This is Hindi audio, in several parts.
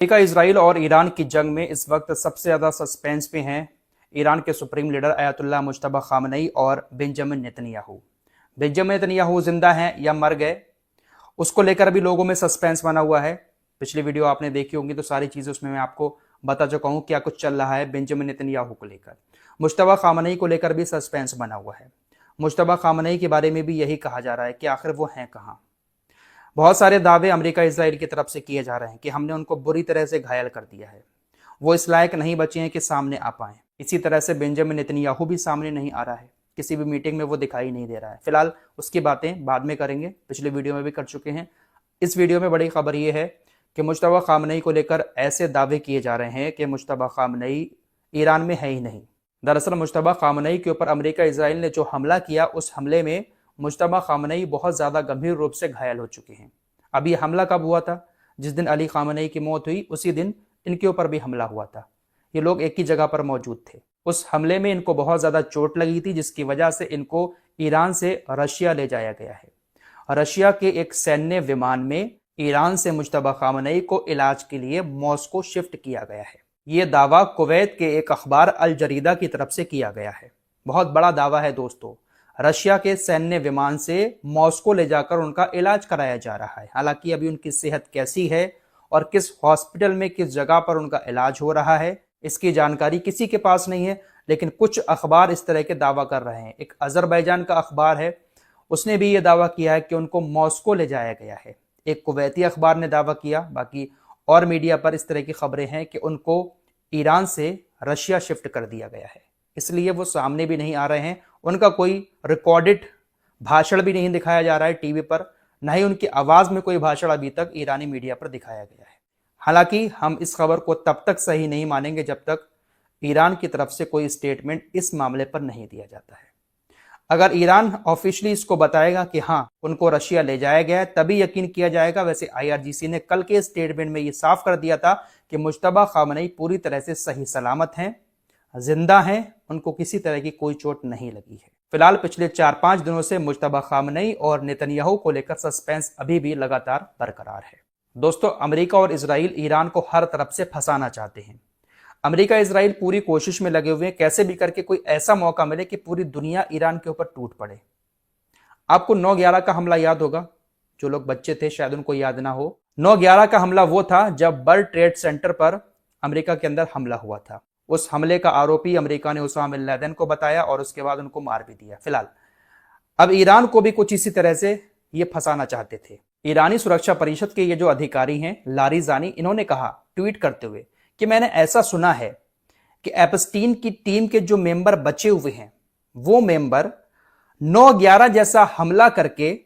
अमेरिका, इजराइल और ईरान की जंग में इस वक्त सबसे ज़्यादा सस्पेंस में हैं ईरान के supreme leader Ayatollah Mojtaba Khamenei और बेंजामिन नेतन्याहू। बेंजामिन नेतन्याहू जिंदा हैं या मर गए, उसको लेकर भी लोगों में सस्पेंस बना हुआ है। पिछली वीडियो आपने देखी होंगी तो सारी चीज़ें उसमें मैं आपको बता चुका हूँ क्या कुछ चल रहा है बेंजामिन नेतन्याहू को लेकर। मुज्तबा खामनेई को लेकर भी सस्पेंस बना हुआ है। मुज्तबा खामनेई के बारे में भी यही कहा जा रहा है कि आखिर वो हैं कहाँ। बहुत सारे दावे अमेरिका इजराइल की तरफ से किए जा रहे हैं कि हमने उनको बुरी तरह से घायल कर दिया है, वो इस लायक नहीं बचे हैं कि सामने आ पाए। इसी तरह से बेंजामिन नेतन्याहू भी सामने नहीं आ रहा है, किसी भी मीटिंग में वो दिखाई नहीं दे रहा है। फिलहाल उसकी बातें बाद में करेंगे, पिछले वीडियो में भी कर चुके हैं। इस वीडियो में बड़ी खबर ये है कि मुज्तबा खामनेई को लेकर ऐसे दावे किए जा रहे हैं कि मुज्तबा खामनेई ईरान में है ही नहीं। दरअसल मुज्तबा खामनेई के ऊपर अमेरिका इजराइल ने जो हमला किया, उस हमले में मुज्तबा खामनेई बहुत ज़्यादा गंभीर रूप से घायल हो चुके हैं। अब ये हमला कब हुआ था? जिस दिन अली खामनेई की मौत हुई उसी दिन इनके ऊपर भी हमला हुआ था। ये लोग एक ही जगह पर मौजूद थे। उस हमले में इनको बहुत ज़्यादा चोट लगी थी, जिसकी वजह से इनको ईरान से रशिया ले जाया गया है। रशिया के एक सैन्य विमान में ईरान से मुज्तबा खामनेई को इलाज के लिए मॉस्को शिफ्ट किया गया है। ये दावा कुवैत के एक अखबार अल जरीदा की तरफ से किया गया है। बहुत बड़ा दावा है दोस्तों। रशिया के सैन्य विमान से मॉस्को ले जाकर उनका इलाज कराया जा रहा है। हालांकि अभी उनकी सेहत कैसी है और किस हॉस्पिटल में किस जगह पर उनका इलाज हो रहा है, इसकी जानकारी किसी के पास नहीं है, लेकिन कुछ अखबार इस तरह के दावा कर रहे हैं। एक अजरबैजान का अखबार है, उसने भी ये दावा किया है कि उनको मॉस्को ले जाया गया है। एक कुवैती अखबार ने दावा किया, बाकी और मीडिया पर इस तरह की खबरें हैं कि उनको ईरान से रशिया शिफ्ट कर दिया गया है, इसलिए वो सामने भी नहीं आ रहे हैं। उनका कोई रिकॉर्डेड भाषण भी नहीं दिखाया जा रहा है टीवी पर, न ही उनकी आवाज़ में कोई भाषण अभी तक ईरानी मीडिया पर दिखाया गया है। हालांकि हम इस खबर को तब तक सही नहीं मानेंगे जब तक ईरान की तरफ से कोई स्टेटमेंट इस मामले पर नहीं दिया जाता है। अगर ईरान ऑफिशियली इसको बताएगा कि हाँ उनको रशिया ले जाया गया है, तभी यकीन किया जाएगा। वैसे IRGC ने कल के स्टेटमेंट में ये साफ कर दिया था कि मुज्तबा खामनेई पूरी तरह से सही सलामत हैं, जिंदा हैं, उनको किसी तरह की कोई चोट नहीं लगी है। फिलहाल पिछले 4-5 दिनों से मुज्तबा खामनेई और नेतन्याहू को लेकर सस्पेंस अभी भी लगातार बरकरार है। दोस्तों, अमेरिका और इजराइल ईरान को हर तरफ से फंसाना चाहते हैं। अमेरिका इजराइल पूरी कोशिश में लगे हुए हैं कैसे भी करके कोई ऐसा मौका मिले कि पूरी दुनिया ईरान के ऊपर टूट पड़े। आपको 9/11 का हमला याद होगा, जो लोग बच्चे थे शायद उनको याद ना हो। 9/11 का हमला वो था जब वर्ल्ड ट्रेड सेंटर पर अमेरिका के अंदर हमला हुआ था। उस हमले का आरोपी अमेरिका ने उसामा बिन लादेन को बताया और उसके बाद उनको मार भी दिया। फिलहाल अब ईरान को भी कुछ इसी तरह से ये फंसाना चाहते थे। ईरानी सुरक्षा परिषद के ये जो अधिकारी हैं लारिजानी, इन्होंने कहा ट्वीट करते हुए कि मैंने ऐसा सुना है कि एप्स्टीन की टीम के जो मेंबर बचे हुए हैं वो मेंबर 9/11 जैसा हमला करके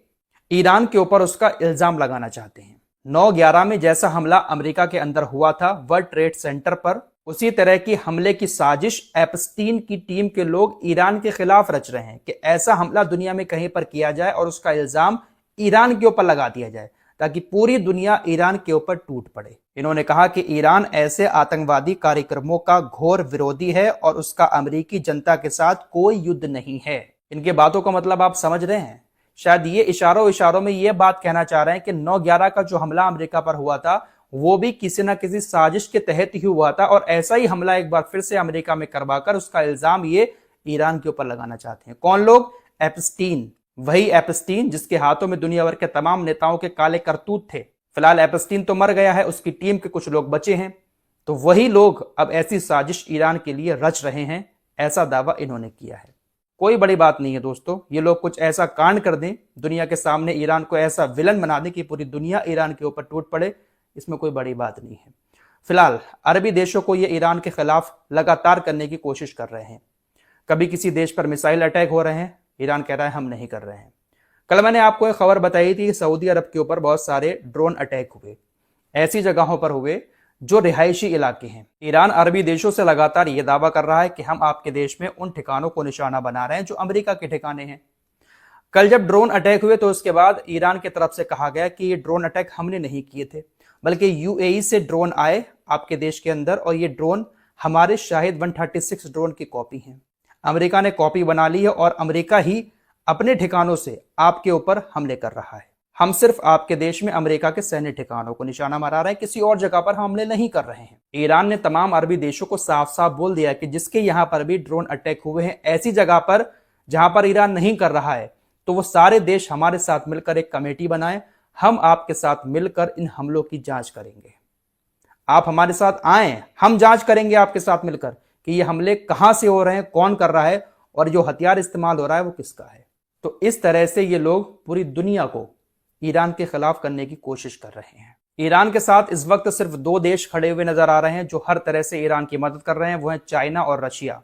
ईरान के ऊपर उसका इल्जाम लगाना चाहते हैं। 9/11 में जैसा हमला अमेरिका के अंदर हुआ था वर्ल्ड ट्रेड सेंटर पर, उसी तरह की हमले की साजिश एप्स्टीन की टीम के लोग ईरान के खिलाफ रच रहे हैं कि ऐसा हमला दुनिया में कहीं पर किया जाए और उसका इल्जाम ईरान के ऊपर लगा दिया जाए ताकि पूरी दुनिया ईरान के ऊपर टूट पड़े। इन्होंने कहा कि ईरान ऐसे आतंकवादी कार्यक्रमों का घोर विरोधी है और उसका अमेरिकी जनता के साथ कोई युद्ध नहीं है। इनके बातों का मतलब आप समझ रहे हैं। शायद ये इशारों में ये बात कहना चाह रहे हैं कि 9/11 का जो हमला अमेरिका पर हुआ था वो भी किसी न किसी साजिश के तहत ही हुआ था और ऐसा ही हमला एक बार फिर से अमेरिका में करवाकर उसका इल्जाम ये ईरान के ऊपर लगाना चाहते हैं। कौन लोग? एप्स्टीन, वही एप्स्टीन जिसके हाथों में दुनिया भर के तमाम नेताओं के काले करतूत थे। फिलहाल एप्स्टीन तो मर गया है, उसकी टीम के कुछ लोग बचे हैं, तो वही लोग अब ऐसी साजिश ईरान के लिए रच रहे हैं, ऐसा दावा इन्होंने किया है। कोई बड़ी बात नहीं है दोस्तों, ये लोग कुछ ऐसा कांड कर दें दुनिया के सामने, ईरान को ऐसा विलन बना दें कि पूरी दुनिया ईरान के ऊपर टूट पड़े, इसमें कोई बड़ी बात नहीं है। फिलहाल अरबी देशों को ये ईरान के खिलाफ लगातार करने की कोशिश कर रहे हैं। कभी किसी देश पर मिसाइल अटैक हो रहे हैं, ईरान कह रहा है हम नहीं कर रहे हैं। कल मैंने आपको एक खबर बताई थी कि सऊदी अरब के ऊपर बहुत सारे ड्रोन अटैक हुए, ऐसी जगहों पर हुए जो रिहायशी इलाके हैं। ईरान अरबी देशों से लगातार ये दावा कर रहा है कि हम आपके देश में उन ठिकानों को निशाना बना रहे हैं जो अमेरिका के ठिकाने हैं। कल जब ड्रोन अटैक हुए तो उसके बाद ईरान की तरफ से कहा गया कि ये ड्रोन अटैक हमने नहीं किए थे, बल्कि UAE से ड्रोन आए आपके देश के अंदर और ये ड्रोन हमारे शाहिद 136 ड्रोन की कॉपी हैं। अमेरिका ने कॉपी बना ली है और अमेरिका ही अपने ठिकानों से आपके ऊपर हमले कर रहा है। हम सिर्फ आपके देश में अमेरिका के सैन्य ठिकानों को निशाना बना रहे हैं, किसी और जगह पर हमले नहीं कर रहे हैं। ईरान ने तमाम अरबी देशों को साफ साफ बोल दिया कि जिसके यहां पर भी ड्रोन अटैक हुए हैं ऐसी जगह पर जहां पर ईरान नहीं कर रहा है, तो वो सारे देश हमारे साथ मिलकर एक कमेटी बनाए, हम आपके साथ मिलकर इन हमलों की जांच करेंगे। आप हमारे साथ आए, हम जांच करेंगे आपके साथ मिलकर कि ये हमले कहां से हो रहे हैं, कौन कर रहा है और जो हथियार इस्तेमाल हो रहा है वो किसका है। तो इस तरह से ये लोग पूरी दुनिया को ईरान के खिलाफ करने की कोशिश कर रहे हैं। ईरान के साथ इस वक्त सिर्फ दो देश खड़े हुए नजर आ रहे हैं जो हर तरह से ईरान की मदद कर रहे हैं, वो है चाइना और रशिया।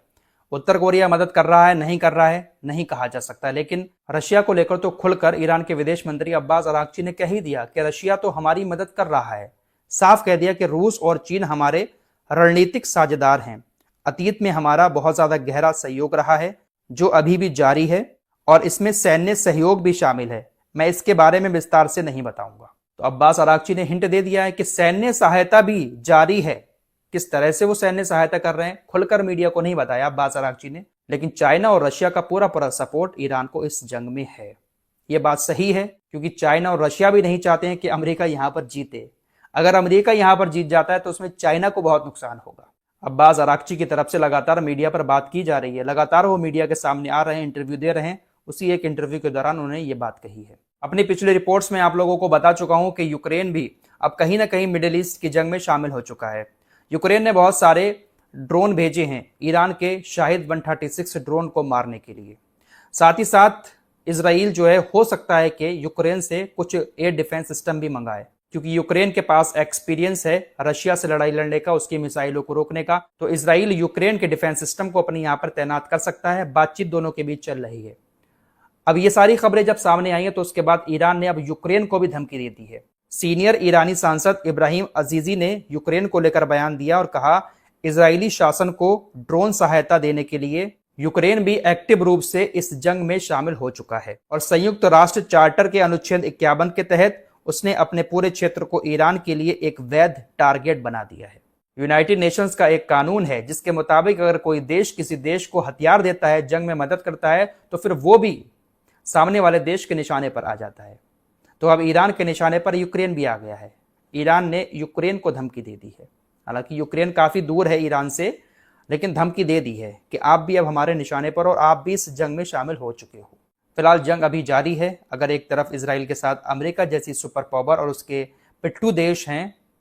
उत्तर कोरिया मदद कर रहा है, नहीं कर रहा है, नहीं कहा जा सकता, लेकिन रशिया को लेकर तो खुलकर ईरान के विदेश मंत्री अब्बास अरागची ने कह ही दिया कि रशिया तो हमारी मदद कर रहा है। साफ कह दिया कि रूस और चीन हमारे रणनीतिक साझेदार हैं। अतीत में हमारा बहुत ज्यादा गहरा सहयोग रहा है जो अभी भी जारी है और इसमें सैन्य सहयोग भी शामिल है। मैं इसके बारे में विस्तार से नहीं बताऊंगा। तो अब्बास अरागची ने हिंट दे दिया है कि सैन्य सहायता भी जारी है। किस तरह से वो सैन्य सहायता कर रहे हैं खुलकर मीडिया को नहीं बताया अब्बास अरागची ने, लेकिन चाइना और रशिया का पूरा पूरा सपोर्ट ईरान को इस जंग में है। ये बात सही है क्योंकि चाइना और रशिया भी नहीं चाहते हैं कि अमेरिका यहां पर जीते। अगर अमेरिका यहां पर जीत जाता है तो उसमें चाइना को बहुत नुकसान होगा। अब्बास अरागची की तरफ से लगातार मीडिया पर बात की जा रही है, लगातार वो मीडिया के सामने आ रहे हैं, इंटरव्यू दे रहे हैं। उसी एक इंटरव्यू के दौरान उन्होंने ये बात कही है। अपनी पिछली रिपोर्ट्स में आप लोगों को बता चुका हूं कि यूक्रेन भी अब कहीं ना कहीं मिडिल ईस्ट की जंग में शामिल हो चुका है। यूक्रेन ने बहुत सारे ड्रोन भेजे हैं ईरान के शाहिद 136 ड्रोन को मारने के लिए। साथ ही साथ इजराइल जो है हो सकता है कि यूक्रेन से कुछ एयर डिफेंस सिस्टम भी मंगाए, क्योंकि यूक्रेन के पास एक्सपीरियंस है रशिया से लड़ाई लड़ने का, उसकी मिसाइलों को रोकने का। तो इजराइल यूक्रेन के डिफेंस सिस्टम को अपने यहां पर तैनात कर सकता है। बातचीत दोनों के बीच चल रही है। अब ये सारी खबरें जब सामने आई हैं तो उसके बाद ईरान ने अब यूक्रेन को भी धमकी दे दी है। सीनियर ईरानी सांसद इब्राहिम अजीजी ने यूक्रेन को लेकर बयान दिया और कहा इजरायली शासन को ड्रोन सहायता देने के लिए यूक्रेन भी एक्टिव रूप से इस जंग में शामिल हो चुका है और संयुक्त राष्ट्र चार्टर के अनुच्छेद 51 के तहत उसने अपने पूरे क्षेत्र को ईरान के लिए एक वैध टारगेट बना दिया है। यूनाइटेड नेशंस का एक कानून है जिसके मुताबिक अगर कोई देश किसी देश को हथियार देता है, जंग में मदद करता है, तो फिर वो भी सामने वाले देश के निशाने पर आ जाता है। तो अब ईरान के निशाने पर यूक्रेन भी आ गया है। ईरान ने यूक्रेन को धमकी दे दी है। हालांकि यूक्रेन काफी दूर है ईरान से, लेकिन धमकी दे दी है कि आप भी अब हमारे निशाने पर और आप भी इस जंग में शामिल हो चुके हो। फिलहाल जंग अभी जारी है। अगर एक तरफ इजराइल के साथ अमेरिका जैसी सुपर पावर और उसके पिट्ठू देश हैं